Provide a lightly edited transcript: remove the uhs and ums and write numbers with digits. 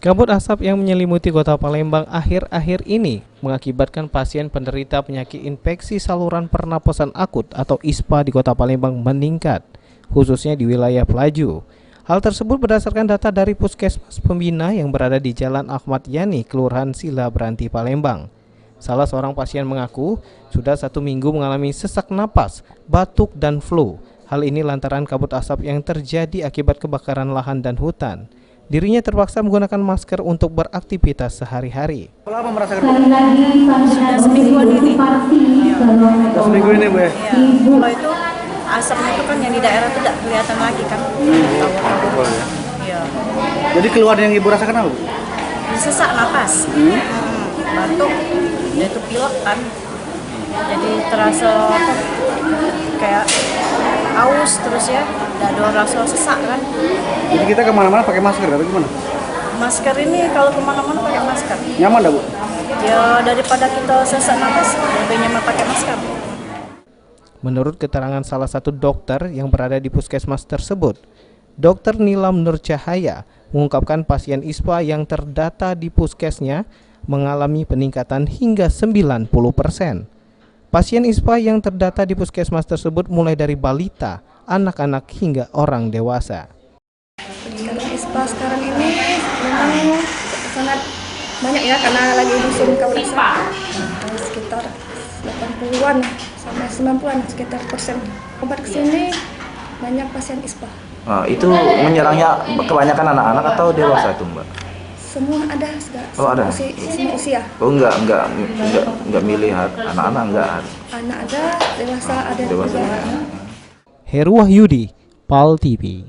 Kabut asap yang menyelimuti kota Palembang akhir-akhir ini mengakibatkan pasien penderita penyakit infeksi saluran pernapasan akut atau ISPA di kota Palembang meningkat, khususnya di wilayah Pelaju. Hal tersebut berdasarkan data dari Puskesmas Pembina yang berada di Jalan Ahmad Yani, Kelurahan Sila Branti, Palembang. Salah seorang pasien mengaku sudah 1 minggu mengalami sesak napas, batuk, dan flu. Hal ini lantaran kabut asap yang terjadi akibat kebakaran lahan dan hutan. Dirinya terpaksa menggunakan masker untuk beraktivitas sehari-hari. Kalau apa merasakan? Sudah semingguan ini. Seminggu ini, Bu ya? Kalau itu asapnya itu kan yang di daerah itu tidak kelihatan lagi kan. Betul ya. Iya. Jadi keluhan yang Ibu rasakan apa, Bu? Sesak napas. Batuk, dia itu pilek kan. Jadi terasa apa, kayak aus terus ya. Ada rasa sesak kan. Jadi kita kemana-mana pakai masker atau gimana? Masker ini kalau kemana-mana pakai masker. Nyaman dah, Bu? Ya daripada kita sesak napas, lebih nyaman pakai masker. Menurut keterangan salah satu dokter yang berada di puskesmas tersebut, Dr. Nilam Nur Cahaya mengungkapkan pasien ISPA yang terdata di puskesnya mengalami peningkatan hingga 90%. Pasien ISPA yang terdata di puskesmas tersebut mulai dari balita, anak-anak hingga orang dewasa. Peningkatan ISPA sekarang ini memang sangat banyak ya, karena lagi musim kabut asap. Sekitar 80-an sampai 90-an sekitar persen. Obat kesini banyak pasien ISPA. Itu menyerangnya kebanyakan anak-anak atau dewasa itu, Mbak? Semua ada, Oh, ada. semua usia. Oh, enggak milih anak-anak, enggak. Anak ada, dewasa ada Dewasa. juga. Heru Wahyudi, PAL TV.